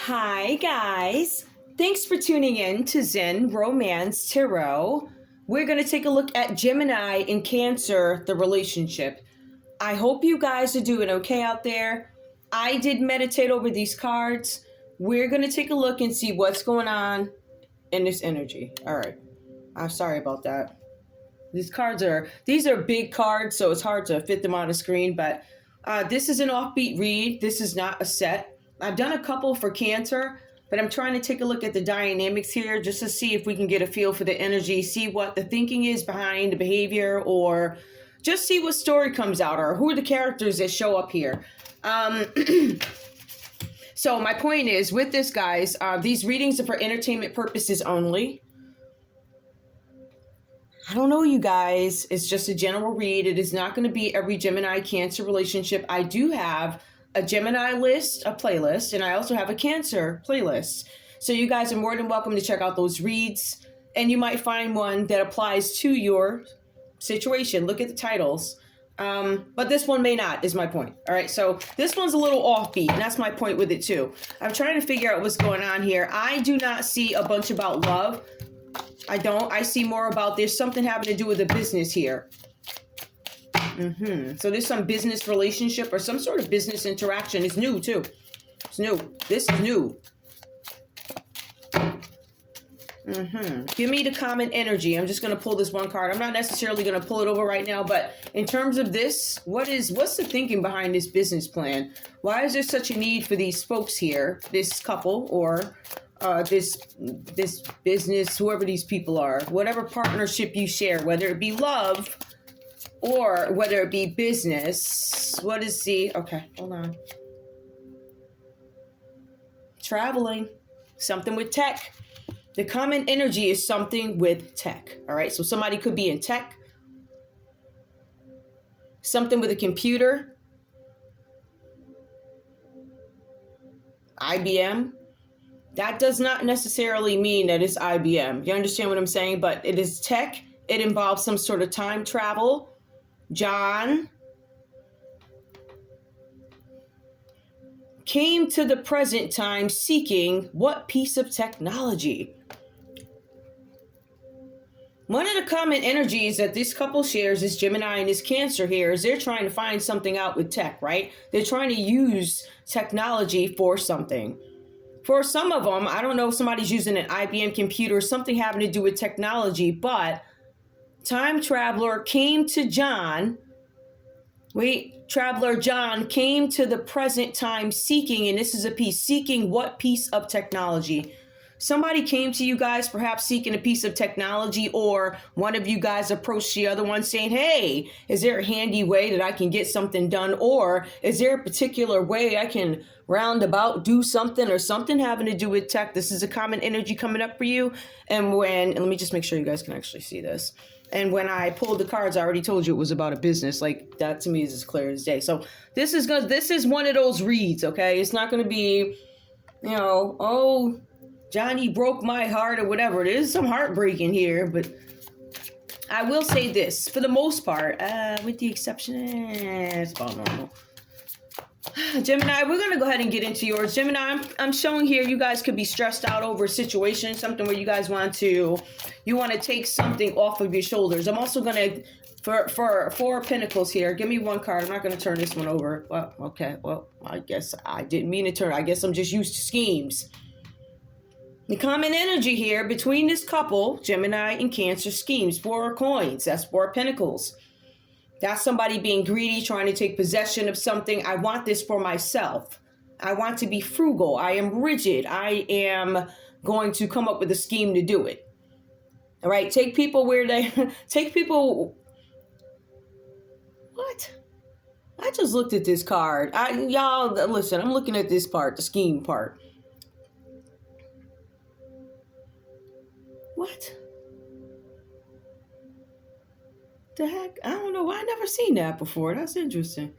Hi, guys. Thanks for tuning in to Zen Romance Tarot. We're going to take a look at Gemini and Cancer, the relationship. I hope you guys are doing okay out there. I did meditate over these cards. We're going to take a look and see what's going on in this energy. All right. I'm sorry about that. These are big cards, so it's hard to fit them on the screen, but this is an offbeat read. This is not a set. I've done a couple for Cancer, but I'm trying to take a look at the dynamics here just to see if we can get a feel for the energy, see what the thinking is behind the behavior, or just see what story comes out, or who are the characters that show up here. So my point is, with this, guys, these readings are for entertainment purposes only. I don't know, you guys. It's just a general read. It is not going to be every Gemini Cancer relationship. I do have a Gemini list, a playlist, and I also have a Cancer playlist. So you guys are more than welcome to check out those reads, and you might find one that applies to your situation. Look at the titles. But this one may not, is my point. All right, so this one's a little offbeat, and that's my point with it too. I'm trying to figure out what's going on here. I do not see a bunch about love. I don't. I see more about there's something having to do with the business here. So there's some business relationship or some sort of business interaction. It's new too. It's new. This is new. Give me the common energy. I'm just going to pull this one card. I'm not necessarily going to pull it over right now, but in terms of this, what's the thinking behind this business plan? Why is there such a need for these folks here, this couple, or this business, whoever these people are, whatever partnership you share, whether it be love or whether it be business? What is okay, hold on. Traveling, something with tech. The common energy is something with tech. All right, so somebody could be in tech, something with a computer, IBM. That does not necessarily mean that it's IBM. You understand what I'm saying? But it is tech. It involves some sort of time travel. John came to the present time seeking what piece of technology? One of the common energies that this couple shares, is Gemini and this Cancer here, is they're trying to find something out with tech, right? They're trying to use technology for something. For some of them, I don't know if somebody's using an IBM computer or something having to do with technology, but time traveler came to John. Traveler John came to the present time seeking, and this is a piece, seeking what piece of technology? Somebody came to you guys perhaps seeking a piece of technology, or one of you guys approached the other one saying, hey, is there a handy way that I can get something done? Or is there a particular way I can roundabout do something, or something having to do with tech? This is a common energy coming up for you. And let me just make sure you guys can actually see this. And when I pulled the cards, I already told you it was about a business. Like, that to me is as clear as day. So this is one of those reads, okay? It's not going to be, oh, Johnny broke my heart or whatever. There's some heartbreaking here, but I will say this, for the most part, with the exception, it's about normal. Gemini, we're going to go ahead and get into yours. Gemini, I'm showing here you guys could be stressed out over a situation, something where you guys want to take something off of your shoulders. I'm also going to, for Four of Pentacles here, give me one card. I'm not going to turn this one over. Well, okay. Well, I guess I didn't mean to turn. I guess I'm just used to schemes. The common energy here between this couple, Gemini and Cancer, schemes. Four of Coins, that's Four of Pentacles. That's somebody being greedy, trying to take possession of something. I want this for myself. I want to be frugal. I am rigid. I am going to come up with a scheme to do it. All right, take people. What? I just looked at this card. Y'all, listen, I'm looking at this part, the scheme part. What the heck? I don't know. I never seen that before. That's interesting.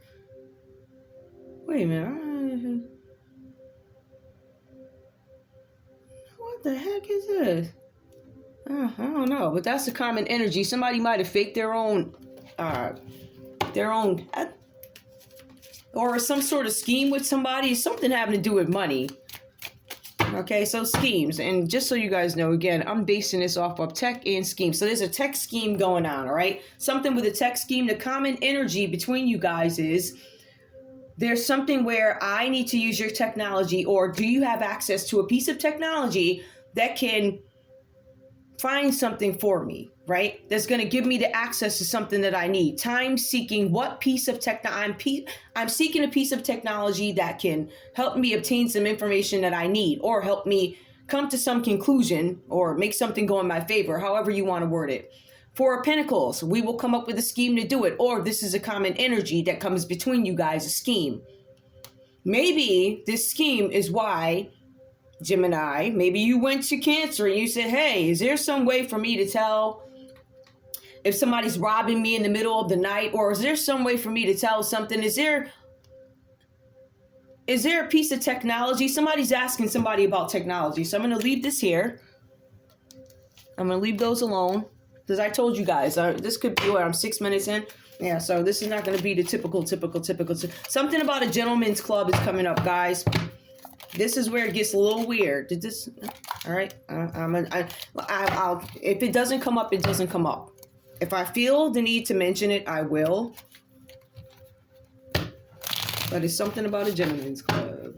Wait a minute. What the heck is this? I don't know, but that's the common energy. Somebody might have faked their own, or some sort of scheme with somebody. Something having to do with money. Okay, so schemes. And just so you guys know, again, I'm basing this off of tech and scheme. So there's a tech scheme going on, all right? Something with a tech scheme. The common energy between you guys is there's something where I need to use your technology, or do you have access to a piece of technology that can find something for me, right? That's going to give me the access to something that I need. Time seeking what piece of I'm seeking a piece of technology that can help me obtain some information that I need, or help me come to some conclusion, or make something go in my favor, however you want to word it. Four of Pentacles, we will come up with a scheme to do it, or this is a common energy that comes between you guys, a scheme. Maybe this scheme is why, Gemini, maybe you went to Cancer and you said, hey, is there some way for me to tell if somebody's robbing me in the middle of the night? Or is there some way for me to tell something? Is there a piece of technology? Somebody's asking somebody about technology. So I'm going to leave this here. I'm going to leave those alone. Because I told you guys, this could be what, I'm 6 minutes in. Yeah, so this is not going to be the typical. Something about a gentleman's club is coming up, guys. This is where it gets a little weird. Did this? All right. I'll. If it doesn't come up, it doesn't come up. If I feel the need to mention it, I will. But it's something about a gentleman's club.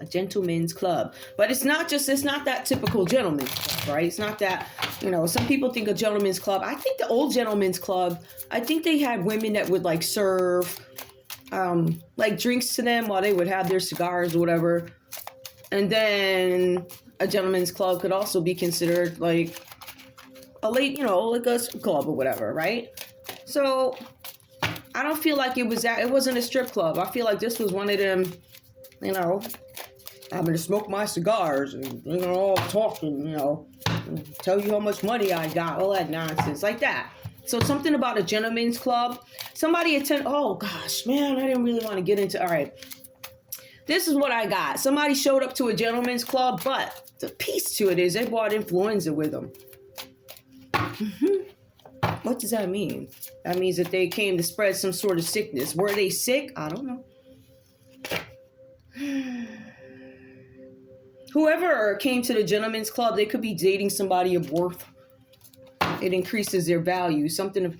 A gentleman's club. But it's not that typical gentleman's club, right? It's not that, some people think a gentleman's club. I think the old gentleman's club, I think they had women that would like serve like drinks to them while they would have their cigars or whatever. And then a gentleman's club could also be considered like a late, like a strip club or whatever, right? So I don't feel like it wasn't a strip club. I feel like this was one of them, I'm going to smoke my cigars and, all talking, tell you how much money I got, all that nonsense like that. So something about a gentleman's club. Somebody oh gosh, man, I didn't really want to get into, all right. This is what I got. Somebody showed up to a gentleman's club, but the piece to it is they brought influenza with them. What does that mean? That means that they came to spread some sort of sickness. Were they sick? I don't know. Whoever came to the gentleman's club, they could be dating somebody of worth. It increases their value. Somebody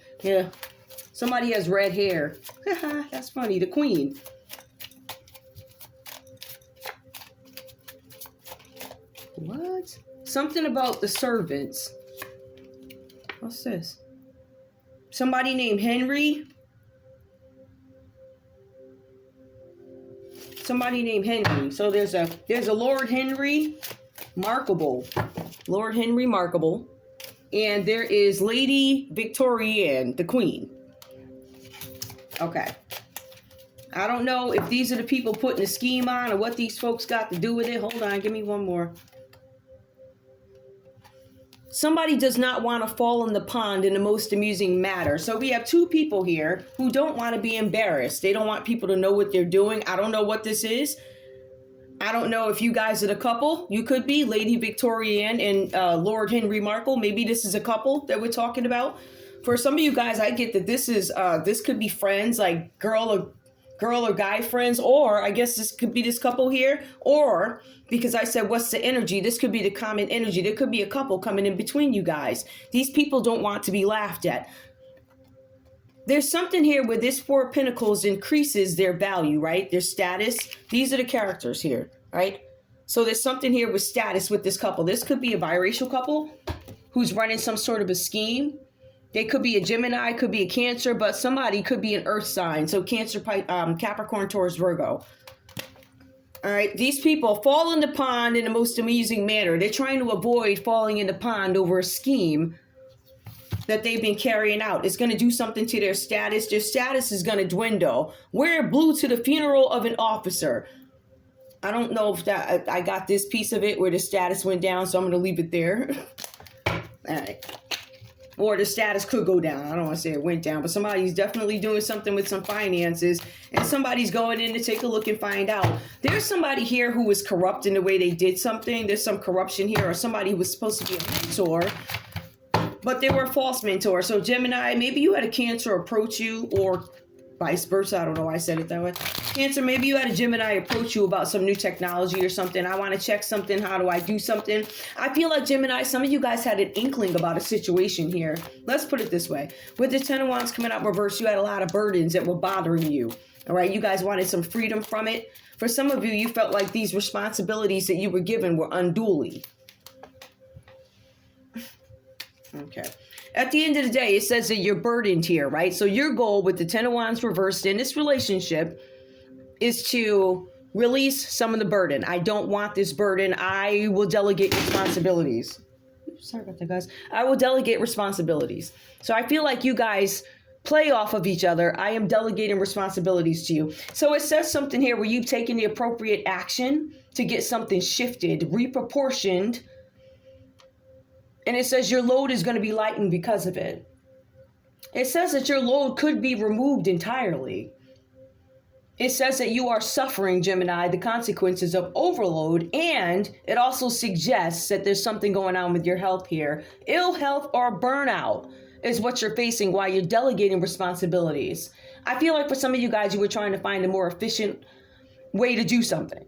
has red hair. That's funny. The Queen. What? Something about the servants. What's this? Somebody named Henry. Somebody named Henry. So there's a Lord Henry Markable. Lord Henry Markable. And there is Lady Victorienne, the Queen. Okay. I don't know if these are the people putting the scheme on or what these folks got to do with it. Hold on, give me one more. Somebody does not want to fall in the pond in the most amusing manner. So we have two people here who don't want to be embarrassed. They don't want people to know what they're doing. I don't know what this is. I don't know if you guys are the couple. You could be Lady Victorienne and Lord Henry Markle. Maybe this is a couple that we're talking about. For some of you guys, I get that this could be friends, like girl or guy friends, or I guess this could be this couple here, or because I said, what's the energy? This could be the common energy. There could be a couple coming in between you guys. These people don't want to be laughed at. There's something here where this Four of Pentacles increases their value, right? Their status. These are the characters here, right? So there's something here with status with this couple. This could be a biracial couple who's running some sort of a scheme. They could be a Gemini, could be a Cancer, but somebody could be an earth sign. So Cancer, Capricorn, Taurus, Virgo. All right, these people fall in the pond in the most amusing manner. They're trying to avoid falling in the pond over a scheme that they've been carrying out. It's going to do something to their status. Their status is going to dwindle. Wear blue to the funeral of an officer. I don't know if that I got this piece of it where the status went down, so I'm going to leave it there. All right. Or the status could go down. I don't want to say it went down, but somebody's definitely doing something with some finances, and somebody's going in to take a look and find out. There's somebody here who was corrupt in the way they did something. There's some corruption here, or somebody who was supposed to be a mentor, but they were a false mentor. So Gemini, maybe you had a Cancer approach you, or vice versa. I don't know why I said it that way. Cancer, maybe you had a Gemini approach you about some new technology or something. I want to check something. How do I do something? I feel like Gemini, some of you guys had an inkling about a situation here. Let's put it this way. With the Ten of Wands coming out reverse, you had a lot of burdens that were bothering you. All right. You guys wanted some freedom from it. For some of you, you felt like these responsibilities that you were given were unduly. Okay. At the end of the day, it says that you're burdened here, right? So your goal with the Ten of Wands reversed in this relationship is to release some of the burden. I don't want this burden. I will delegate responsibilities. Sorry about that, guys. I will delegate responsibilities. So I feel like you guys play off of each other. I am delegating responsibilities to you. So it says something here where you've taken the appropriate action to get something shifted, reproportioned. And it says your load is going to be lightened because of it. It says that your load could be removed entirely. It says that you are suffering, Gemini, the consequences of overload. And it also suggests that there's something going on with your health here. Ill health or burnout is what you're facing while you're delegating responsibilities. I feel like for some of you guys, you were trying to find a more efficient way to do something.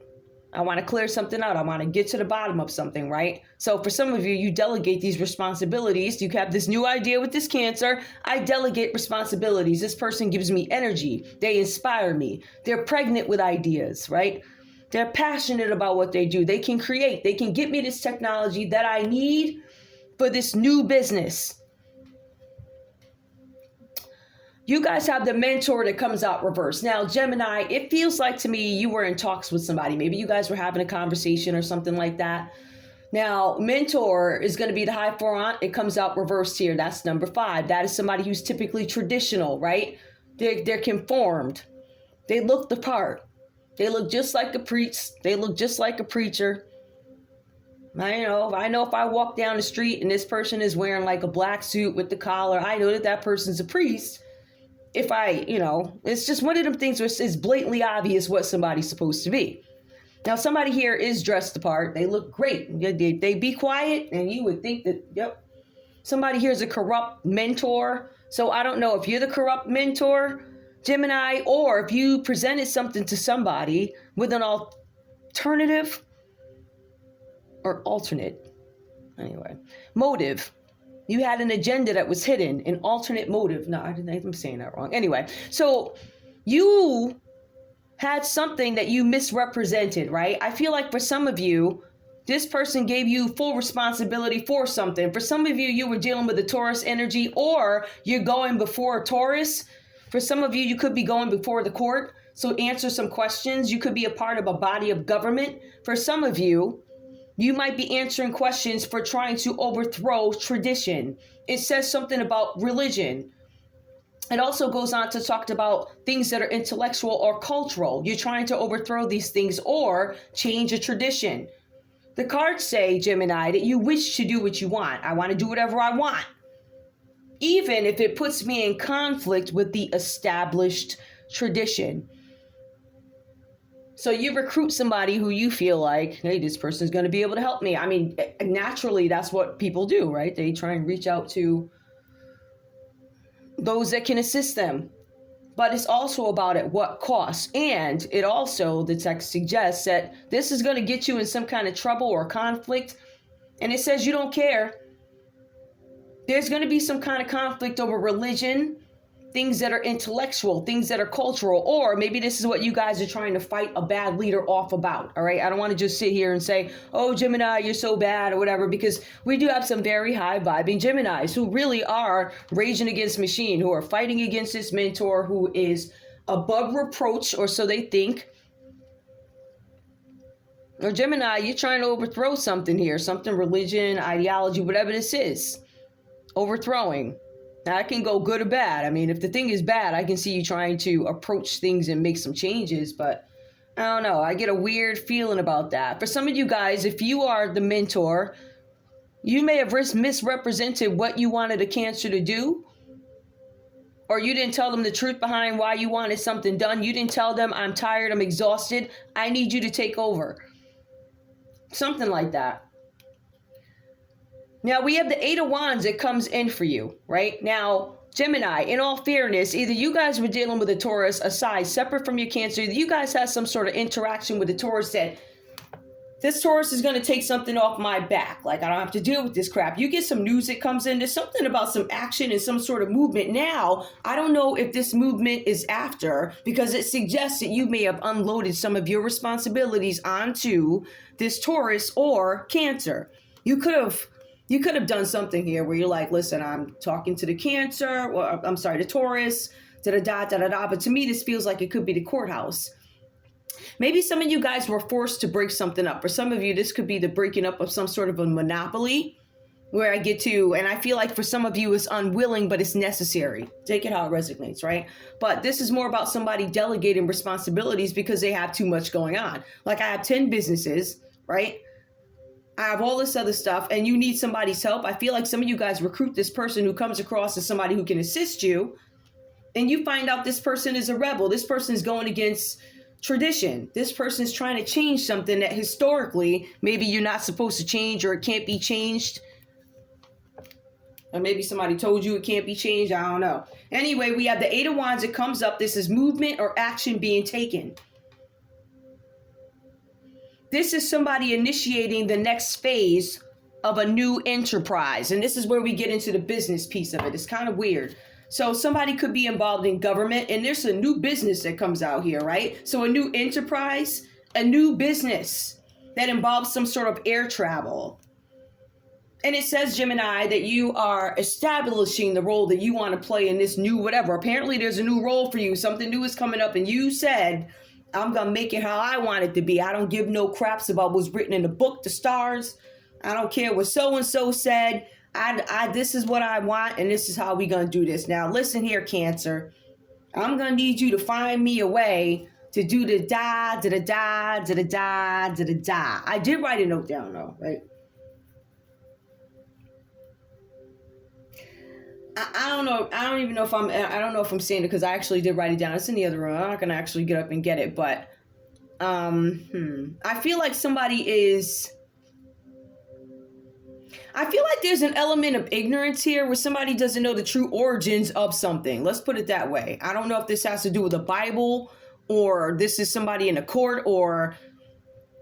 I want to clear something out. I want to get to the bottom of something, right? So for some of you, you delegate these responsibilities. You have this new idea with this Cancer. I delegate responsibilities. This person gives me energy. They inspire me. They're pregnant with ideas, right? They're passionate about what they do. They can create. They can get me this technology that I need for this new business. You guys have the mentor that comes out reverse. Now, Gemini, it feels like to me you were in talks with somebody. Maybe you guys were having a conversation or something like that. Now, mentor is going to be the high Hierophant. It comes out reversed here. That's number 5. That is somebody who's typically traditional, right? They're conformed. They look the part. They look just like a priest. They look just like a preacher. I know if I walk down the street and this person is wearing like a black suit with the collar, I know that person's a priest. If it's just one of them things where it's blatantly obvious what somebody's supposed to be. Now, somebody here is dressed the part. They look great. They be quiet, and you would think that, yep. Somebody here is a corrupt mentor. So I don't know if you're the corrupt mentor, Gemini, or if you presented something to somebody with an alternative or alternate, anyway, motive. You had an agenda that was hidden, an alternate motive. No, I'm saying that wrong. Anyway, so you had something that you misrepresented, right? I feel like for some of you, this person gave you full responsibility for something. For some of you, you were dealing with the Taurus energy, or you're going before a Taurus. For some of you, you could be going before the court. So answer some questions. You could be a part of a body of government. For some of you, you might be answering questions for trying to overthrow tradition. It says something about religion. It also goes on to talk about things that are intellectual or cultural. You're trying to overthrow these things or change a tradition. The cards say, Gemini, that you wish to do what you want. I want to do whatever I want, even if it puts me in conflict with the established tradition. So you recruit somebody who you feel like, hey, this person's going to be able to help me. I mean, naturally, that's what people do, right? They try and reach out to those that can assist them. But it's also about at what cost. And it also, the text suggests that this is going to get you in some kind of trouble or conflict. And it says you don't care. There's going to be some kind of conflict over religion, things that are intellectual, things that are cultural, or maybe this is what you guys are trying to fight a bad leader off about, all right? I don't want to just sit here and say, oh, Gemini, you're so bad or whatever, because we do have some very high vibing Geminis who really are raging against machine, who are fighting against this mentor who is above reproach, or so they think. Or Gemini, you're trying to overthrow something here, something, religion, ideology, whatever this is, overthrowing. Now, that can go good or bad. I mean, if the thing is bad, I can see you trying to approach things and make some changes, but I don't know. I get a weird feeling about that. For some of you guys, if you are the mentor, you may have misrepresented what you wanted a Cancer to do, or you didn't tell them the truth behind why you wanted something done. You didn't tell them, I'm tired, I'm exhausted, I need you to take over. Something like that. Now, we have the 8 of Wands that comes in for you, right? Now, Gemini, in all fairness, either you guys were dealing with a Taurus aside, separate from your Cancer. Either you guys had some sort of interaction with the Taurus that this Taurus is going to take something off my back. Like, I don't have to deal with this crap. You get some news that comes in. There's something about some action and some sort of movement. Now, I don't know if this movement is after, because it suggests that you may have unloaded some of your responsibilities onto this Taurus or Cancer. You could have done something here where you're like, listen, I'm talking to the Cancer, or I'm sorry, the Taurus, da-da-da. But to me, this feels like it could be the courthouse. Maybe some of you guys were forced to break something up. For some of you, this could be the breaking up of some sort of a monopoly where I get to, and I feel like for some of you it's unwilling, but it's necessary. Take it how it resonates, right? But this is more about somebody delegating responsibilities because they have too much going on. Like, I have 10 businesses, right? I have all this other stuff and you need somebody's help. I feel like some of you guys recruit this person who comes across as somebody who can assist you, and you find out this person is a rebel. This person is going against tradition. This person is trying to change something that historically maybe you're not supposed to change, or it can't be changed. Or maybe somebody told you it can't be changed. I don't know. Anyway, we have the Eight of Wands. It comes up. This is movement or action being taken. This is somebody initiating the next phase of a new enterprise. And this is where we get into the business piece of it. It's kind of weird. So somebody could be involved in government, and there's a new business that comes out here, right? So a new enterprise, a new business that involves some sort of air travel. And it says, Gemini, that you are establishing the role that you want to play in this new whatever. Apparently there's a new role for you. Something new is coming up, and you said, I'm going to make it how I want it to be. I don't give no craps about what's written in the book, the stars. I don't care what so-and-so said. This is what I want, and this is how we going to do this. Now, listen here, Cancer. I'm going to need you to find me a way to do the da, da, da, da, da, da, da, da, da. I did write a note down, though, right? I don't know. I don't even know if I don't know if I'm saying it because I actually did write it down. It's in the other room. I'm not going to actually get up and get it, but I feel like I feel like there's an element of ignorance here where somebody doesn't know the true origins of something. Let's put it that way. I don't know if this has to do with the Bible, or this is somebody in a court, or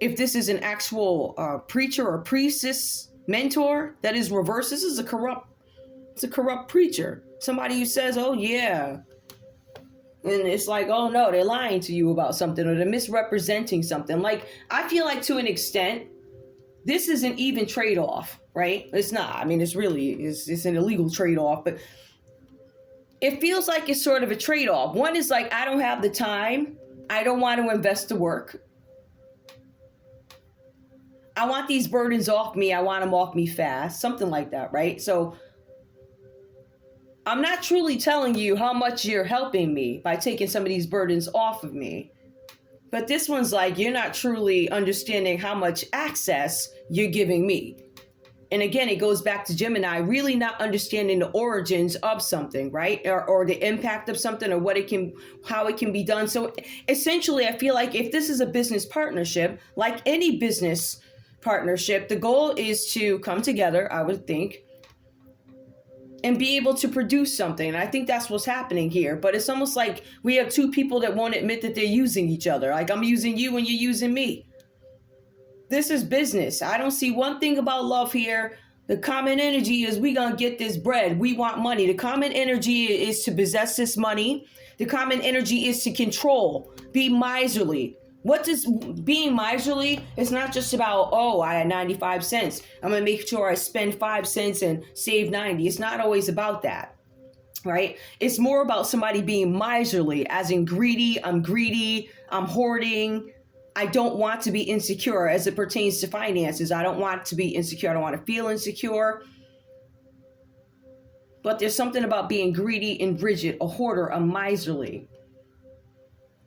if this is an actual preacher or priestess mentor that is reversed. This is a corrupt preacher. Somebody who says, oh yeah. And it's like, oh no, they're lying to you about something, or they're misrepresenting something. Like, I feel like to an extent, this is an even trade-off, right? It's not. I mean, it's an illegal trade-off, but it feels like it's sort of a trade-off. One is like, I don't have the time. I don't want to invest the work. I want these burdens off me. I want them off me fast. Something like that, right? So I'm not truly telling you how much you're helping me by taking some of these burdens off of me. But this one's like, you're not truly understanding how much access you're giving me. And again, it goes back to Gemini, really not understanding the origins of something, right? Or the impact of something, or how it can be done. So essentially, I feel like if this is a business partnership, like any business partnership, the goal is to come together, I would think, and be able to produce something. And I think that's what's happening here. But it's almost like we have two people that won't admit that they're using each other. Like, I'm using you and you're using me. This is business. I don't see one thing about love here. The common energy is we gonna get this bread. We want money. The common energy is to possess this money. The common energy is to control, be miserly. What does being miserly? It's not just about, oh, I had 95 cents. I'm going to make sure I spend 5 cents and save 90. It's not always about that, right? It's more about somebody being miserly, as in greedy. I'm hoarding. I don't want to be insecure as it pertains to finances. I don't want to be insecure. I don't want to feel insecure. But there's something about being greedy and rigid, a hoarder, a miserly.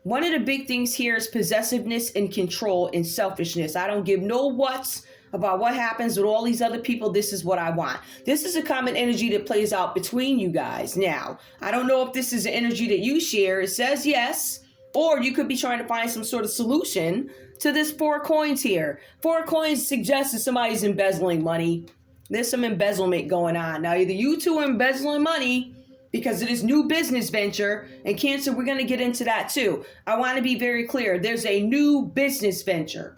One of the big things here is possessiveness and control and selfishness. I don't give no whats about what happens with all these other people. This is what I want. This is a common energy that plays out between you guys. Now, I don't know if this is an energy that you share. It says yes, or you could be trying to find some sort of solution to this 4 coins here. 4 coins suggests that somebody's embezzling money. There's some embezzlement going on. Now, either you two are embezzling money because it is new business venture. And Cancer, we're going to get into that too. I want to be very clear. There's a new business venture.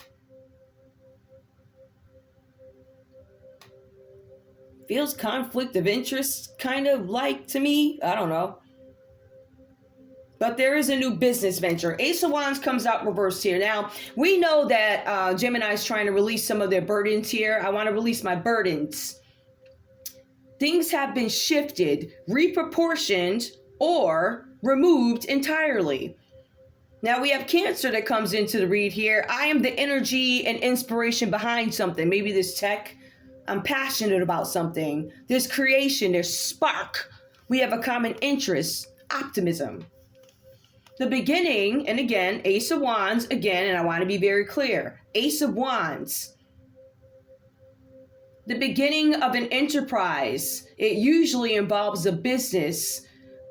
Feels conflict of interest kind of like to me. I don't know. But there is a new business venture. Ace of Wands comes out reversed here. Now, we know that Gemini is trying to release some of their burdens here. I want to release my burdens. Things have been shifted, reproportioned, or removed entirely. Now we have Cancer that comes into the read here. I am the energy and inspiration behind something. Maybe this tech. I'm passionate about something. There's creation, there's spark. We have a common interest, optimism. The beginning, and again, Ace of Wands, again, and I want to be very clear. Ace of Wands. The beginning of an enterprise. It usually involves a business.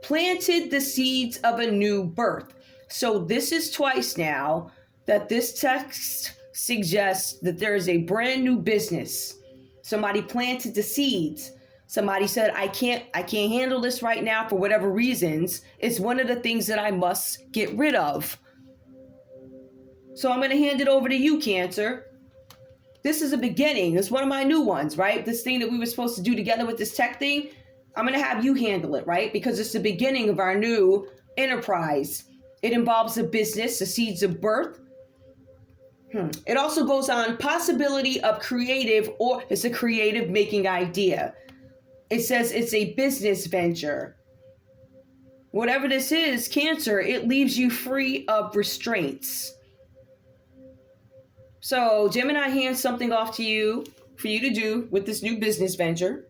Planted the seeds of a new birth. So this is twice now that this text suggests that there is a brand new business. Somebody planted the seeds. Somebody said, I can't handle this right now for whatever reasons. It's one of the things that I must get rid of. So I'm going to hand it over to you, Cancer. This is a beginning. It's one of my new ones, right? This thing that we were supposed to do together with this tech thing. I'm going to have you handle it, right? Because it's the beginning of our new enterprise. It involves a business, the seeds of birth. It also goes on possibility of creative, or it's a creative making idea. It says it's a business venture. Whatever this is, Cancer, it leaves you free of restraints. So Gemini hands something off to you for you to do with this new business venture.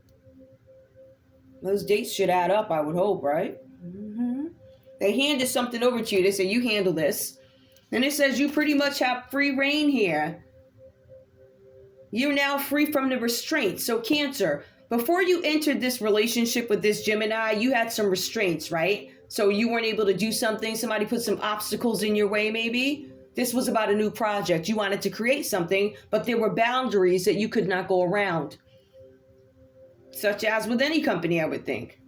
Those dates should add up, I would hope, right? They handed something over to you. They say, you handle this. And it says you pretty much have free reign here. You're now free from the restraints. So Cancer, before you entered this relationship with this Gemini, you had some restraints, right? So you weren't able to do something. Somebody put some obstacles in your way, maybe. This was about a new project. You wanted to create something, but there were boundaries that you could not go around. Such as with any company, I would think.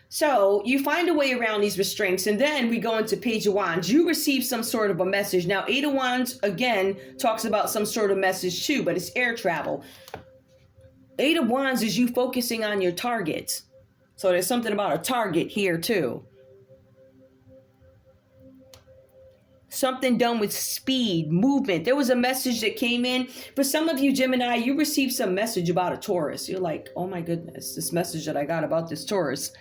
So you find a way around these restraints, and then we go into Page of Wands. You receive some sort of a message. Now, Eight of Wands, again, talks about some sort of message too, but it's air travel. Eight of Wands is you focusing on your targets. So there's something about a target here too. Something done with speed, movement. There was a message that came in. For some of you, Gemini, you received some message about a Taurus. You're like, oh my goodness, this message that I got about this Taurus.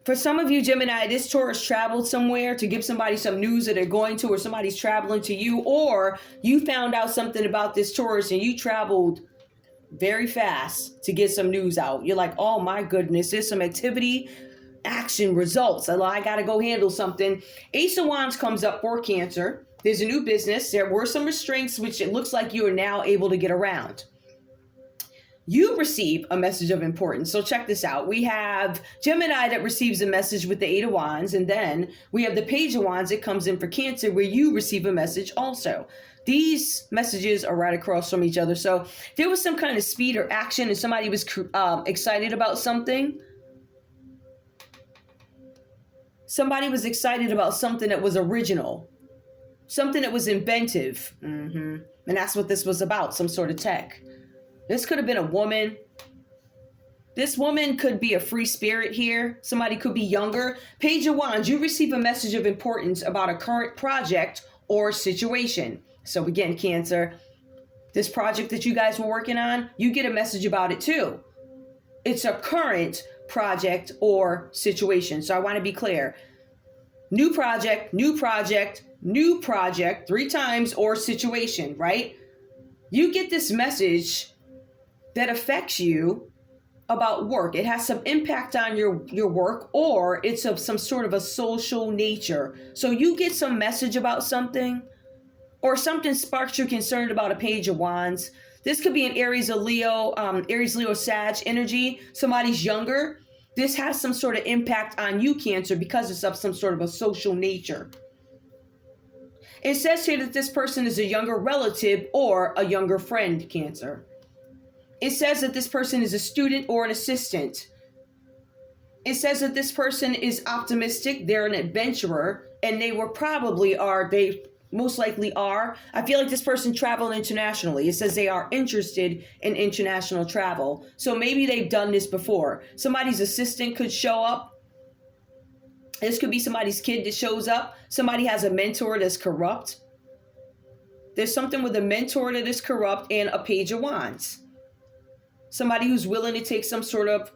For some of you, Gemini, this Taurus traveled somewhere to give somebody some news that they're going to, or somebody's traveling to you, or you found out something about this Taurus and you traveled very fast to get some news out. You're like, oh my goodness, there's some activity, action, results. I got to go handle something. Ace of Wands comes up for Cancer. There's a new business. There were some restraints, which it looks like you are now able to get around. You receive a message of importance. So check this out. We have Gemini that receives a message with the Eight of Wands. And then we have the Page of Wands that comes in for Cancer, where you receive a message also. These messages are right across from each other. So there was some kind of speed or action and somebody was excited about something. Somebody was excited about something that was original. Something that was inventive. And that's what this was about, some sort of tech. This could have been a woman. This woman could be a free spirit here. Somebody could be younger. Page of Wands, you receive a message of importance about a current project or situation. So again, Cancer, this project that you guys were working on, you get a message about it too. It's a current project or situation. So I want to be clear. New project, new project, new project, 3 times, or situation, right? You get this message that affects you about work. It has some impact on your work, or it's of some sort of a social nature. So you get some message about something, or something sparks your concern about a Page of Wands. This could be an Aries, Leo, Sag energy. Somebody's younger. This has some sort of impact on you, Cancer, because it's of some sort of a social nature. It says here that this person is a younger relative or a younger friend, Cancer. It says that this person is a student or an assistant. It says that this person is optimistic, they're an adventurer, and they most likely are. I feel like this person traveled internationally. It says they are interested in international travel. So maybe they've done this before. Somebody's assistant could show up. This could be somebody's kid that shows up. Somebody has a mentor that's corrupt. There's something with a mentor that is corrupt and a page of wands. Somebody who's willing to take some sort of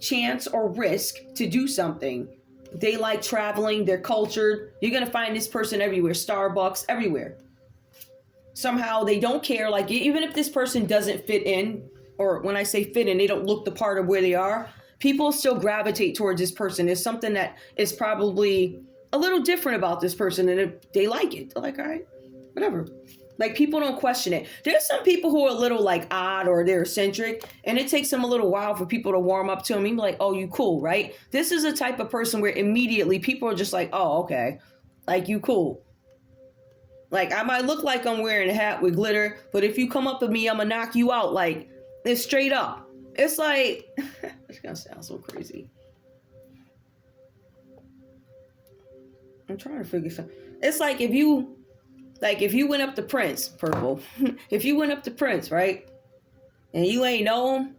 chance or risk to do something. They like traveling, they're cultured. You're going to find this person everywhere, Starbucks, everywhere. Somehow they don't care, like even if this person doesn't fit in, or when I say fit in, they don't look the part of where they are, people still gravitate towards this person. There's something that is probably a little different about this person, and if they like it, they're like, all right, whatever. Like, people don't question it. There's some people who are a little like odd or they're eccentric, and it takes them a little while for people to warm up to them and be like, oh, you cool, right? This is a type of person where immediately people are just like, oh, okay, like, you cool. Like, I might look like I'm wearing a hat with glitter, but if you come up with me, I'm gonna knock you out. Like, it's straight up. It's like, it's gonna sound so crazy. I'm trying to figure something. It's like if you went up to Prince, purple, if you went up to Prince, right, and you ain't know him,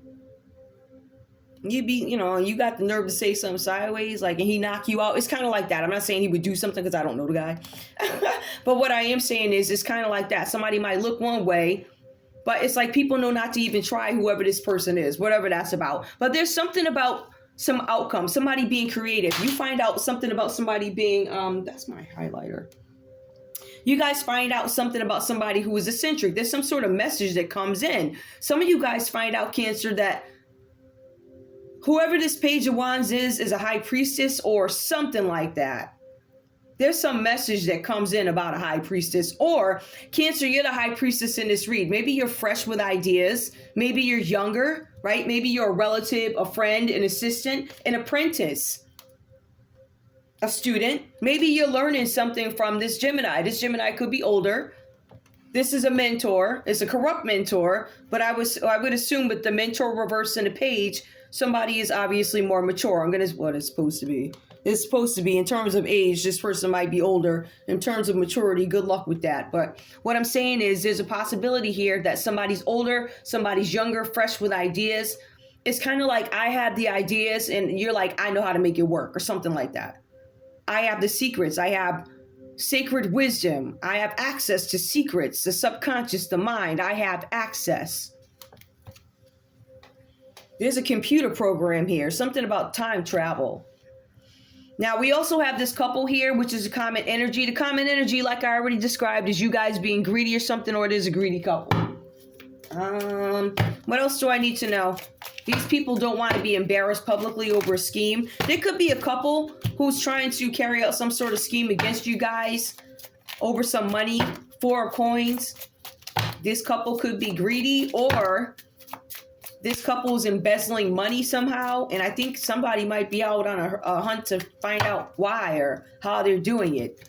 you got the nerve to say something sideways, like, and he knock you out. It's kind of like that. I'm not saying he would do something because I don't know the guy. But what I am saying is it's kind of like that. Somebody might look one way, but it's like people know not to even try whoever this person is, whatever that's about. But there's something about some outcome, somebody being creative. You find out something about somebody being, that's my highlighter. You guys find out something about somebody who is eccentric. There's some sort of message that comes in. Some of you guys find out, Cancer, that whoever this Page of Wands is a high priestess or something like that. There's some message that comes in about a high priestess. Or, Cancer, you're the high priestess in this read. Maybe you're fresh with ideas. Maybe you're younger, right? Maybe you're a relative, a friend, an assistant, an apprentice, a student. Maybe you're learning something from this Gemini. This Gemini could be older. This is a mentor. It's a corrupt mentor, but I would assume with the mentor reverse in the page, somebody is obviously more mature. What it's supposed to be. It's supposed to be in terms of age. This person might be older. In terms of maturity, good luck with that. But what I'm saying is there's a possibility here that somebody's older, somebody's younger, fresh with ideas. It's kind of like I have the ideas and you're like, I know how to make it work or something like that. I have the secrets. I have sacred wisdom. I have access to secrets, the subconscious, the mind. I have access. There's a computer program here, something about time travel. Now, we also have this couple here, which is a common energy. The common energy, like I already described, is you guys being greedy or something, or it is a greedy couple. What else do I need to know? These people don't want to be embarrassed publicly over a scheme. There could be a couple who's trying to carry out some sort of scheme against you guys over some money, 4 of coins. This couple could be greedy, or this couple is embezzling money somehow. And I think somebody might be out on a hunt to find out why or how they're doing it.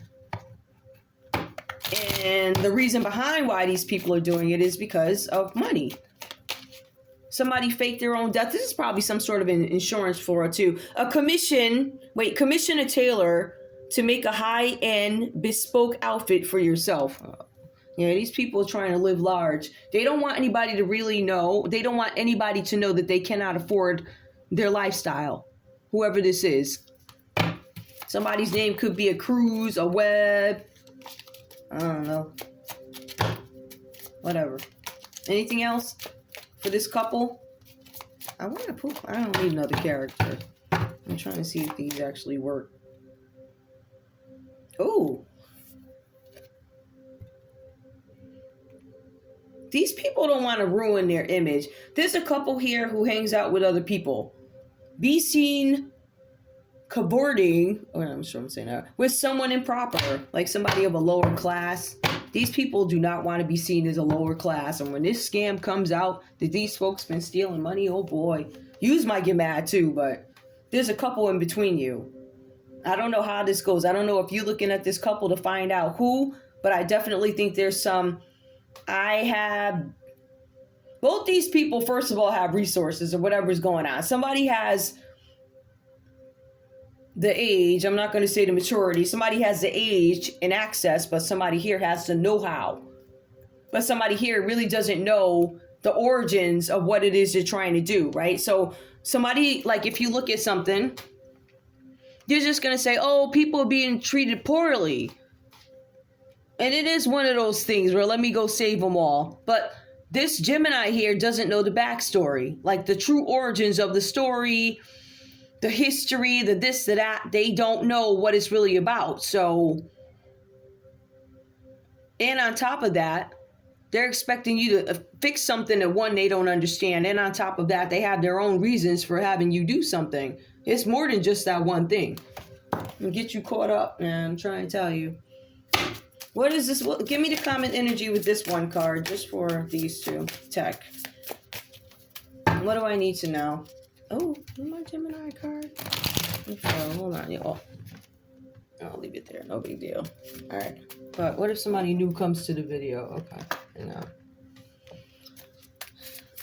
And the reason behind why these people are doing it is because of money. Somebody faked their own death. This is probably some sort of an insurance fraud too. Commission a tailor to make a high-end bespoke outfit for yourself. These people are trying to live large. They don't want anybody to really know. They don't want anybody to know that they cannot afford their lifestyle, whoever this is. Somebody's name could be a Cruz, a Webb. I don't know. Whatever. Anything else for this couple? I don't need another character. I'm trying to see if these actually work. Oh. These people don't want to ruin their image. There's a couple here who hangs out with other people. Be seen cavorting, I'm sure I'm saying that, with someone improper, like somebody of a lower class. These people do not want to be seen as a lower class. And when this scam comes out that these folks been stealing money, oh boy, yous might get mad too, but there's a couple in between you. I don't know how this goes. I don't know if you're looking at this couple to find out who, but I definitely think there's some, Both these people, first of all, have resources or whatever's going on. Somebody has the age, I'm not going to say the maturity. Somebody has the age and access, but somebody here has the know-how. But somebody here really doesn't know the origins of what it is you're trying to do, right? So somebody, like if you look at something, you're just going to say, oh, people are being treated poorly. And it is one of those things where let me go save them all. But this Gemini here doesn't know the backstory, like the true origins of the story, the history, the this, the that. They don't know what it's really about. So, and on top of that, they're expecting you to fix something that one, they don't understand. And on top of that, they have their own reasons for having you do something. It's more than just that one thing. And get you caught up, man. I'm trying to tell you. What is this? Well, give me the common energy with this one card, just for these two. Tech. What do I need to know? Oh, my Gemini card. Oh, hold on. Oh, I'll leave it there. No big deal. All right. But what if somebody new comes to the video? Okay. No.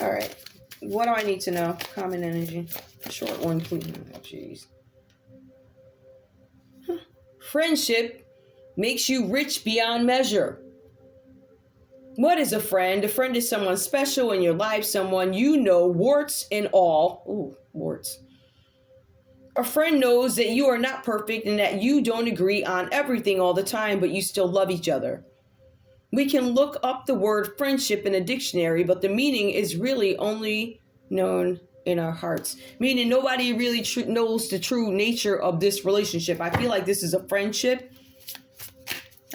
All right. What do I need to know? Common energy. Short one, please. Oh, jeez. Friendship makes you rich beyond measure. What is a friend? A friend is someone special in your life, someone you know, warts and all. Ooh, warts. A friend knows that you are not perfect and that you don't agree on everything all the time, but you still love each other. We can look up the word friendship in a dictionary, but the meaning is really only known in our hearts. Meaning nobody really knows the true nature of this relationship. I feel like this is a friendship.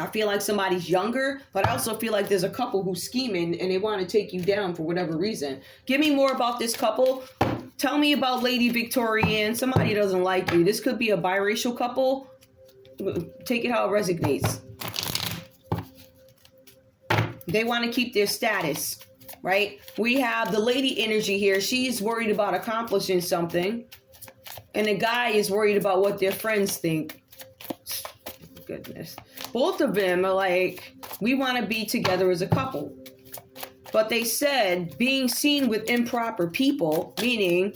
I feel like somebody's younger, but I also feel like there's a couple who's scheming and they want to take you down for whatever reason. Give me more about this couple. Tell me about Lady Victorian. Somebody doesn't like you. This could be a biracial couple. Take it how it resonates. They want to keep their status, right? We have the lady energy here. She's worried about accomplishing something. And the guy is worried about what their friends think. Goodness. Both of them are like, we want to be together as a couple. But they said being seen with improper people, meaning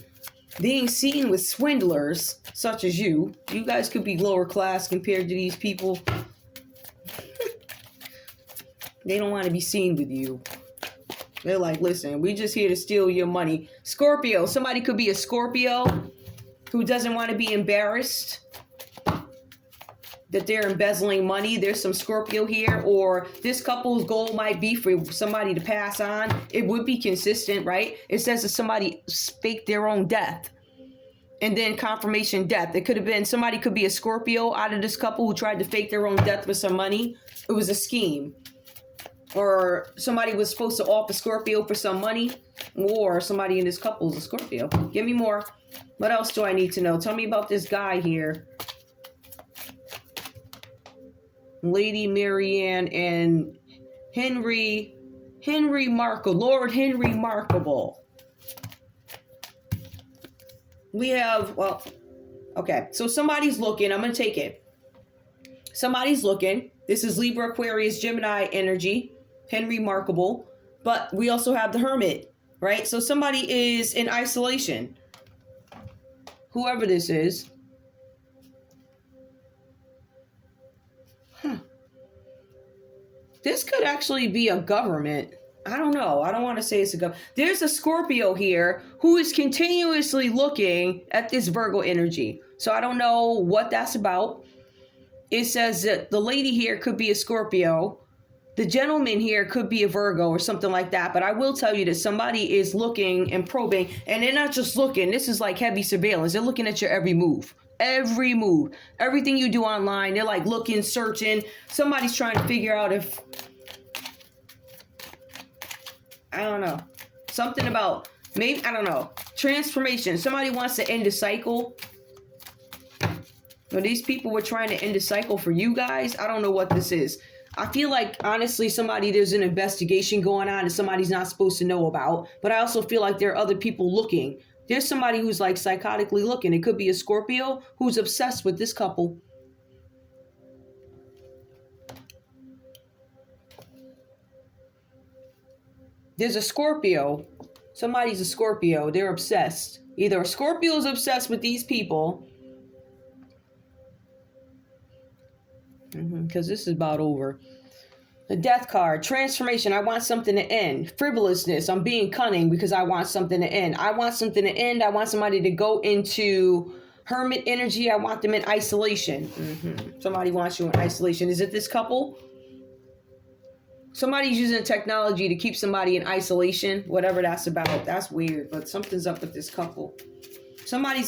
being seen with swindlers such as you guys could be lower class compared to these people. They don't want to be seen with you. They're like, listen, we just here to steal your money. Scorpio. Somebody could be a Scorpio who doesn't want to be embarrassed that they're embezzling money. There's some Scorpio here, or this couple's goal might be for somebody to pass on. It would be consistent, right? It says that somebody faked their own death and then confirmation death. It could have been, somebody could be a Scorpio out of this couple who tried to fake their own death with some money. It was a scheme. Or somebody was supposed to offer Scorpio for some money, or somebody in this couple is a Scorpio. Give me more. What else do I need to know? Tell me about this guy here. Lady Marianne and Henry Markle, Lord Henry Markable. We have, well, okay, so somebody's looking. I'm going to take it. Somebody's looking. This is Libra, Aquarius, Gemini energy, Henry Markable. But we also have the Hermit, right? So somebody is in isolation. Whoever this is. This could actually be a government. I don't know. I don't want to say it's a government. There's a Scorpio here who is continuously looking at this Virgo energy. So I don't know what that's about. It says that the lady here could be a Scorpio. The gentleman here could be a Virgo or something like that. But I will tell you that somebody is looking and probing. And they're not just looking. This is like heavy surveillance. They're looking at your every move. Every move, everything you do online, they're like looking, searching. Somebody's trying to figure out if, I don't know, something about, maybe, I don't know, transformation. Somebody wants to end a cycle. Well, these people were trying to end a cycle for you guys. I don't know what this is. I feel like, honestly, there's an investigation going on and somebody's not supposed to know about. But I also feel like there are other people looking. There's somebody who's like psychotically looking. It could be a Scorpio who's obsessed with this couple. There's a Scorpio Somebody's a Scorpio. They're obsessed. Either a Scorpio is obsessed with these people, because this is about over. The Death card, transformation. I want something to end. Frivolousness. I'm being cunning because I want something to end. I want something to end. I want somebody to go into hermit energy. I want them in isolation. Somebody wants you in isolation. Is it this couple? Somebody's using technology to keep somebody in isolation, whatever that's about. That's weird, but something's up with this couple. Somebody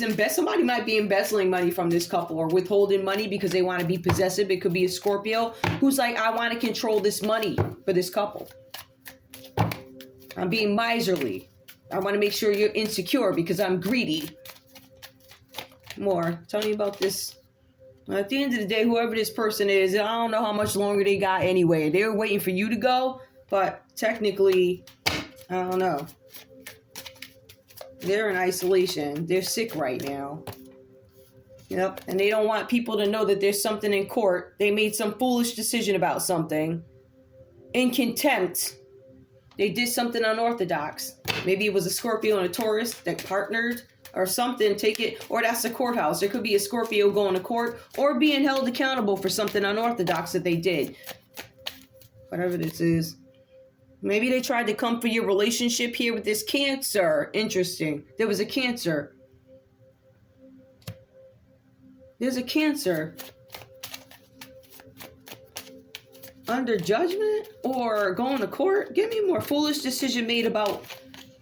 might be embezzling money from this couple or withholding money because they want to be possessive. It could be a Scorpio who's like, I want to control this money for this couple. I'm being miserly. I want to make sure you're insecure because I'm greedy. More. Tell me about this. At the end of the day, whoever this person is, I don't know how much longer they got anyway. They were waiting for you to go, but technically, I don't know. They're in isolation. They're sick right now. Yep. And they don't want people to know that there's something in court. They made some foolish decision about something. In contempt. They did something unorthodox. Maybe it was a Scorpio and a Taurus that partnered or something. Take it. Or that's the courthouse. There could be a Scorpio going to court or being held accountable for something unorthodox that they did. Whatever this is. Maybe they tried to come for your relationship here with this Cancer. Interesting. There was a Cancer. There's a Cancer. Under judgment or going to court? Give me more. Foolish decision made about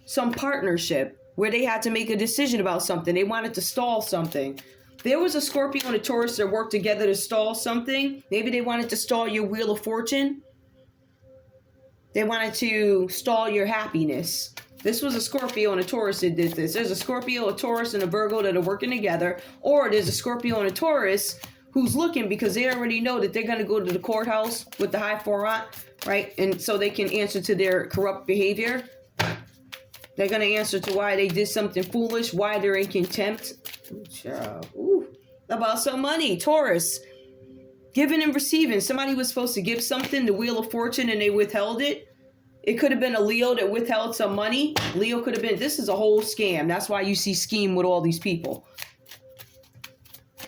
some partnership where they had to make a decision about something. They wanted to stall something. There was a Scorpio and a Taurus that worked together to stall something. Maybe they wanted to stall your Wheel of Fortune. They wanted to stall your happiness. This was a Scorpio and a Taurus that did this. There's a Scorpio, a Taurus, and a Virgo that are working together. Or there's a Scorpio and a Taurus who's looking because they already know that they're going to go to the courthouse with the high forearm, right? And so they can answer to their corrupt behavior. They're going to answer to why they did something foolish, why they're in contempt. Ooh, about some money, Taurus. Giving and receiving. Somebody was supposed to give something, the Wheel of Fortune, and they withheld it. It could have been a Leo that withheld some money. Leo could have been, this is a whole scam. That's why you see scheme with all these people.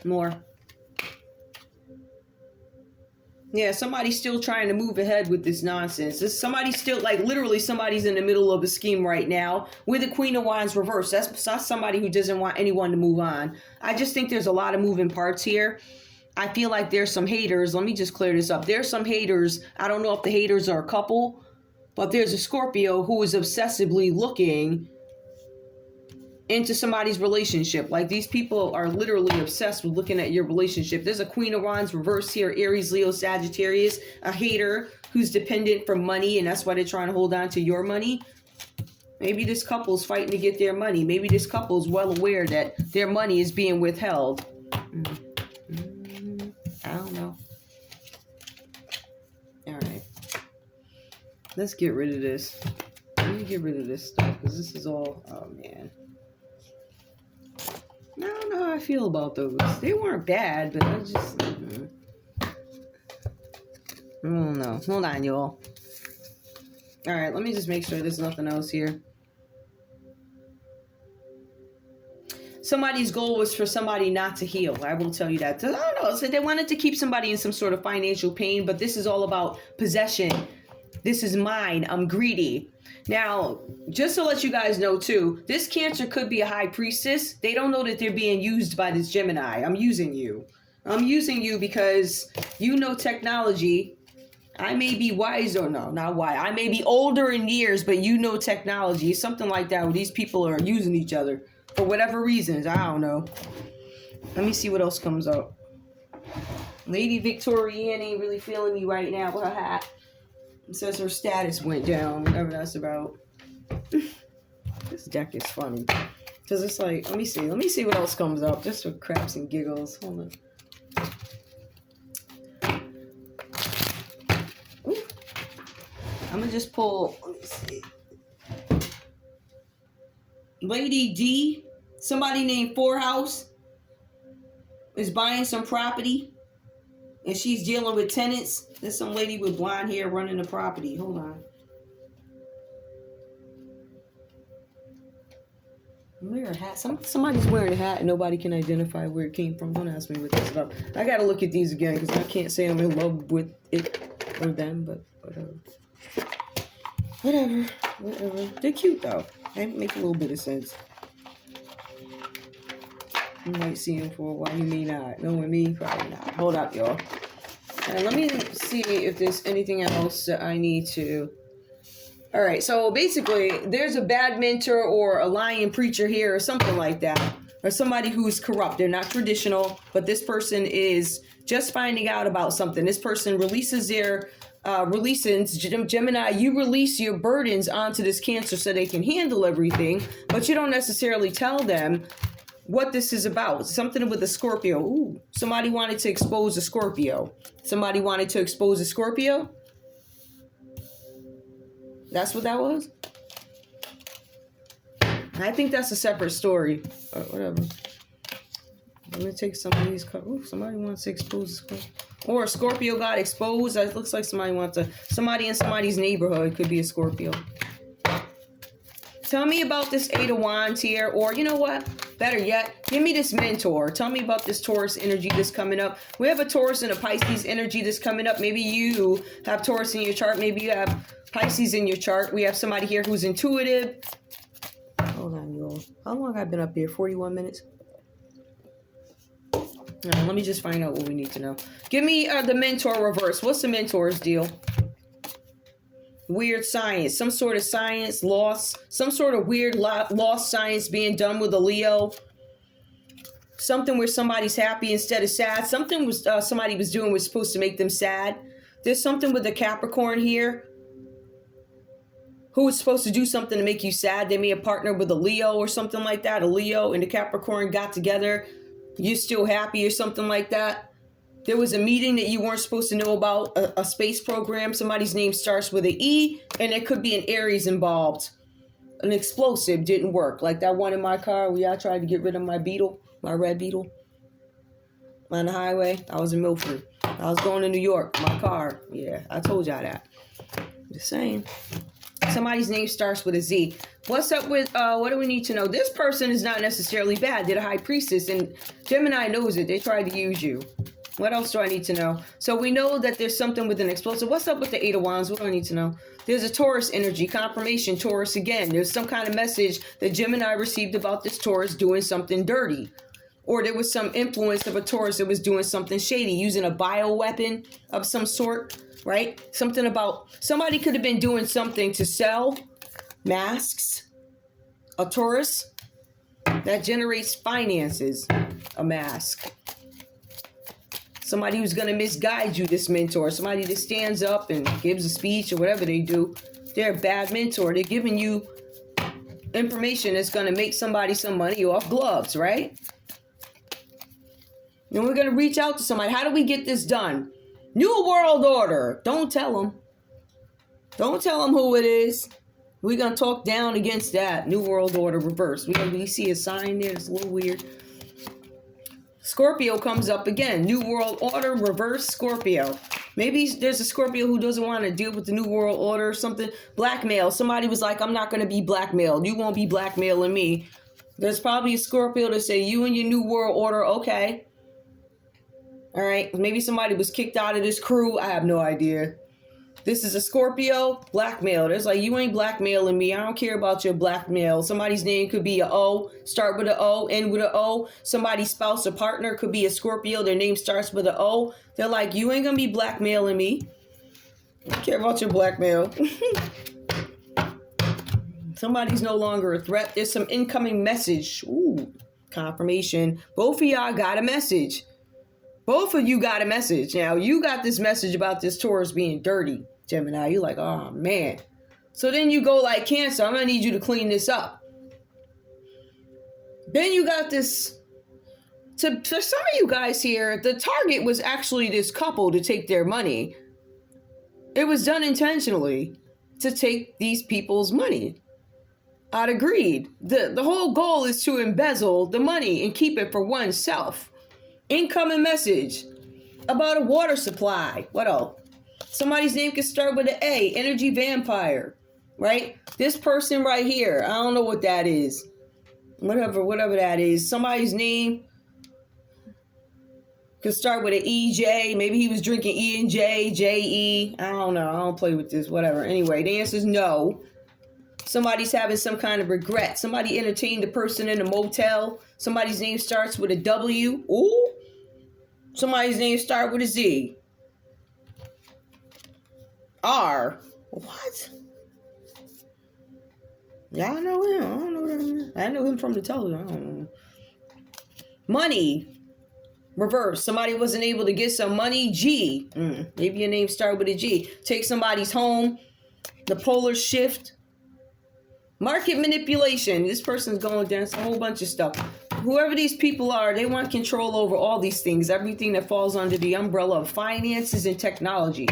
More. Yeah, somebody's still trying to move ahead with this nonsense. Somebody's still, like, literally somebody's in the middle of a scheme right now with the Queen of Wands reversed. That's somebody who doesn't want anyone to move on. I just think there's a lot of moving parts here. I feel like there's some haters. Let me just clear this up. There's some haters. I don't know if the haters are a couple, but there's a Scorpio who is obsessively looking into somebody's relationship. Like, these people are literally obsessed with looking at your relationship. There's a Queen of Wands reverse here, Aries, Leo, Sagittarius, a hater who's dependent for money, and that's why they're trying to hold on to your money. Maybe this couple's fighting to get their money. Maybe this couple's well aware that their money is being withheld. I don't know. All right. Let's get rid of this. Let me get rid of this stuff because this is all, oh man. I don't know how I feel about those. They weren't bad, but I just, I don't know. Hold on, y'all. All right, let me just make sure there's nothing else here. Somebody's goal was for somebody not to heal. I will tell you that. I don't know. So they wanted to keep somebody in some sort of financial pain, but this is all about possession. This is mine. I'm greedy. Now, just to let you guys know too, this Cancer could be a high priestess. They don't know that they're being used by this Gemini. I'm using you. I'm using you because you know technology. I may be wise or no, not wise. I may be older in years, but you know technology. Something like that where these people are using each other. For whatever reasons, I don't know. Let me see what else comes up. Lady Victorienne ain't really feeling me right now with her hat. It says her status went down, whatever that's about. This deck is funny. Because it's like, let me see what else comes up. Just for craps and giggles. Hold on. Ooh. I'm going to just pull, let me see. Lady D, somebody named Forehouse, is buying some property, and she's dealing with tenants. There's some lady with blonde hair running the property. Hold on. Wear a hat. Somebody's wearing a hat and nobody can identify where it came from. Don't ask me what that's about. I gotta look at these again because I can't say I'm in love with it or them, but whatever. They're cute though. They make a little bit of sense. You might see him for a while. You may not. Knowing me, probably not. Hold up, y'all. And let me see if there's anything else that I need to. All right, so basically, there's a bad mentor or a lying preacher here or something like that. Or somebody who's corrupt. They're not traditional, but this person is just finding out about something. This person releases their, Gemini, you release your burdens onto this Cancer so they can handle everything, but you don't necessarily tell them what this is about. Something with a Scorpio. Ooh, somebody wanted to expose a Scorpio. Somebody wanted to expose a Scorpio? That's what that was? I think that's a separate story. Whatever. I'm going to take some of these cards. Ooh, somebody wants to expose a Scorpio. Or a Scorpio got exposed. It looks like somebody wants to... Somebody in somebody's neighborhood could be a Scorpio. Tell me about this Eight of Wands here. Or, you know what? Better yet, give me this mentor. Tell me about this Taurus energy that's coming up. We have a Taurus and a Pisces energy that's coming up. Maybe you have Taurus in your chart. Maybe you have Pisces in your chart. We have somebody here who's intuitive. Hold on, y'all. How long have I been up here? 41 minutes? Let me just find out what we need to know. Give me the mentor reverse. What's the mentor's deal? Weird science. Some sort of science loss. Some sort of weird lost science being done with a Leo. Something where somebody's happy instead of sad. Something was somebody was doing was supposed to make them sad. There's something with the Capricorn here. Who was supposed to do something to make you sad. They may have partnered with a Leo or something like that. A Leo and the Capricorn got together. You're still happy or something like that. There was a meeting that you weren't supposed to know about. A space program. Somebody's name starts with an E. And there could be an Aries involved. An explosive didn't work. Like that one in my car where I tried to get rid of my Beetle. My red Beetle. On the highway. I was in Milford. I was going to New York. My car. Yeah, I told y'all that. Just saying. Somebody's name starts with a Z. What's up with, what do we need to know? This person is not necessarily bad. They're the high priestess, and Gemini knows it. They tried to use you. What else do I need to know? So we know that there's something with an explosive. What's up with the Eight of Wands? What do I need to know? There's a Taurus energy, confirmation, Taurus again. There's some kind of message that Gemini received about this Taurus doing something dirty. Or there was some influence of a Taurus that was doing something shady, using a bioweapon of some sort. Right? Something about somebody could have been doing something to sell masks. A Taurus that generates finances. A mask. Somebody who's going to misguide you, this mentor. Somebody that stands up and gives a speech or whatever they do. They're a bad mentor. They're giving you information that's going to make somebody some money off gloves, right? And we're going to reach out to somebody. How do we get this done? New World Order. Don't tell them. Don't tell them who it is. We're going to talk down against that. New World Order reverse. We see a sign there. It's a little weird. Scorpio comes up again. New World Order reverse Scorpio. Maybe there's a Scorpio who doesn't want to deal with the New World Order or something. Blackmail. Somebody was like, I'm not going to be blackmailed. You won't be blackmailing me. There's probably a Scorpio to say, you and your New World Order, okay. All right, maybe somebody was kicked out of this crew. I have no idea. This is a Scorpio blackmail. There's like, you ain't blackmailing me. I don't care about your blackmail. Somebody's name could be a O, start with an O, end with an O. Somebody's spouse or partner could be a Scorpio. Their name starts with an O. They're like, you ain't going to be blackmailing me. I don't care about your blackmail. Somebody's no longer a threat. There's some incoming message. Ooh, confirmation. Both of y'all got a message. Both of you got a message. Now, you got this message about this Taurus being dirty, Gemini. You're like, oh, man. So then you go like, Cancer, I'm going to need you to clean this up. Then you got this. For some of you guys here, the target was actually this couple to take their money. It was done intentionally to take these people's money. I'd agreed. The whole goal is to embezzle the money and keep it for oneself. Incoming message about a water supply. What else? Somebody's name could start with an A. Energy vampire. Right? This person right here. I don't know what that is. whatever that is. Somebody's name could start with an EJ. Maybe he was drinking E and J, J-E. I don't know. I don't play with this. Whatever. Anyway, the answer is no. Somebody's having some kind of regret. Somebody entertained a person in a motel. Somebody's name starts with a W. Ooh. Somebody's name starts with a Z. R. What? Y'all know him. I don't know him. I know him from the television. I don't know. Money. Reverse. Somebody wasn't able to get some money. G. Maybe your name started with a G. Take somebody's home. The polar shift. Market manipulation. This person's going down a whole bunch of stuff. Whoever these people are, they want control over all these things. Everything that falls under the umbrella of finances and technology.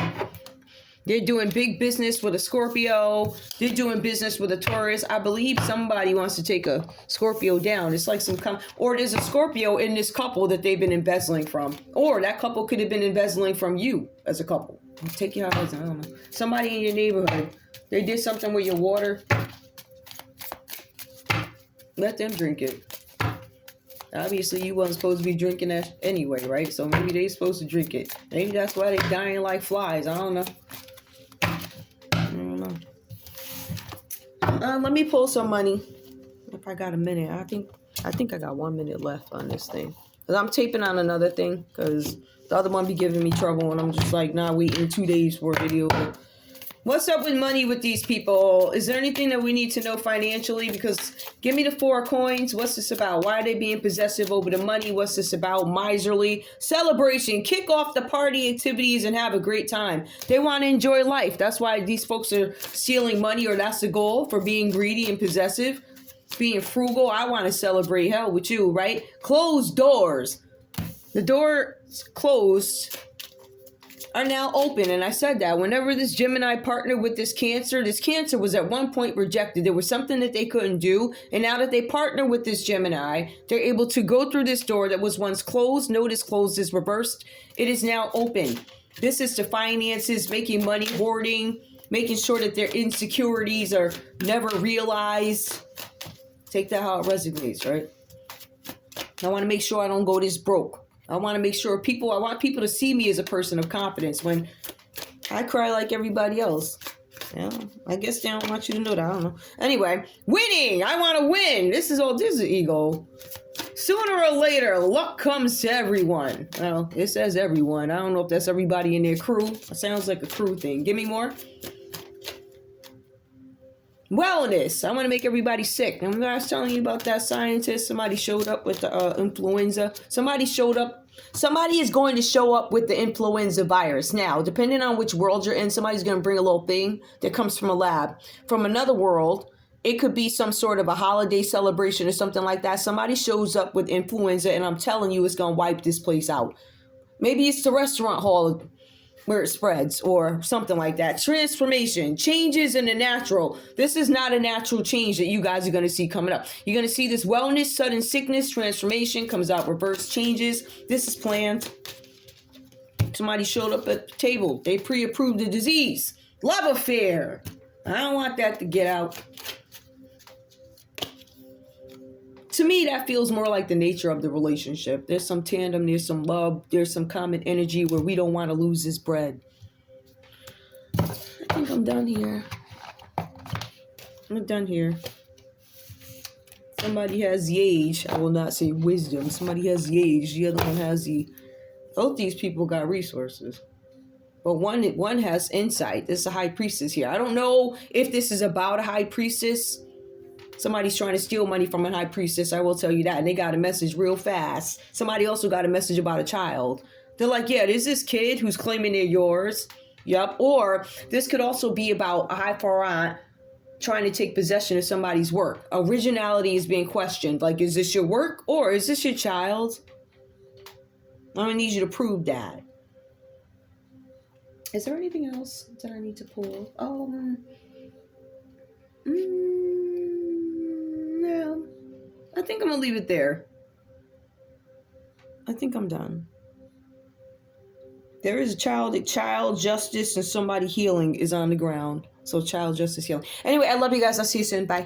They're doing big business with a Scorpio. They're doing business with a Taurus. I believe somebody wants to take a Scorpio down. It's like or there's a Scorpio in this couple that they've been embezzling from. Or that couple could have been embezzling from you as a couple. Take your husband. I don't know. Somebody in your neighborhood. They did something with your water. Let them drink it. Obviously, you wasn't supposed to be drinking that anyway, right? So maybe they supposed to drink it. Maybe that's why they dying like flies. I don't know. Let me pull some money. If I got a minute, I think I got 1 minute left on this thing. Cause I'm taping on another thing. Cause the other one be giving me trouble, and I'm just like, nah, waiting 2 days for a video. What's up with money with these people? Is there anything that we need to know financially? Because give me the 4 coins. What's this about? Why are they being possessive over the money? What's this about? Miserly. Celebration. Kick off the party activities and have a great time. They want to enjoy life. That's why these folks are stealing money, or that's the goal for being greedy and possessive. Being frugal. I want to celebrate hell with you, right? Closed doors. The doors closed are now open. And I said that whenever this Gemini partnered with this Cancer was at one point rejected. There was something that they couldn't do. And now that they partner with this Gemini, they're able to go through this door that was once closed. Notice closed is reversed. It is now open. This is to finances, making money, hoarding, making sure that their insecurities are never realized. Take that how it resonates, right? I want to make sure I don't go this broke. I want to make sure I want people to see me as a person of confidence when I cry like everybody else. Yeah, I guess they don't want you to know that. I don't know. Anyway, winning. I want to win. This is ego. Sooner or later, luck comes to everyone. Well, it says everyone. I don't know if that's everybody in their crew. It sounds like a crew thing. Give me more. Wellness. I want to make everybody sick. Remember I was telling you about that scientist? Somebody showed up with the influenza. Somebody is going to show up with the influenza virus. Now, depending on which world you're in, somebody's going to bring a little thing that comes from a lab. From another world, it could be some sort of a holiday celebration or something like that. Somebody shows up with influenza, and I'm telling you, it's going to wipe this place out. Maybe it's the restaurant hall where it spreads or something like that. Transformation, changes in the natural. This is not a natural change that you guys are going to see coming up. You're going to see this wellness, sudden sickness, transformation comes out, reverse changes. This is planned. Somebody showed up at the table. They pre-approved the disease. Love affair. I don't want that to get out. To me, that feels more like the nature of the relationship. There's some tandem, there's some love, there's some common energy where we don't want to lose this bread. I think I'm done here. I'm done here. Somebody has the age. I will not say wisdom. Somebody has the age. The other one has both these people got resources. But one has insight. This is a high priestess here. I don't know if this is about a high priestess. Somebody's trying to steal money from a high priestess, I will tell you that. And they got a message real fast. Somebody also got a message about a child. They're like, yeah, there's this kid who's claiming they're yours. Yep. Or this could also be about a high parent trying to take possession of somebody's work. Originality is being questioned. Like, is this your work or is this your child? I'm going to need you to prove that. Is there anything else that I need to pull? No. I think I'm going to leave it there. I think I'm done. There is child justice and somebody healing is on the ground. So child justice healing. Anyway, I love you guys. I'll see you soon. Bye.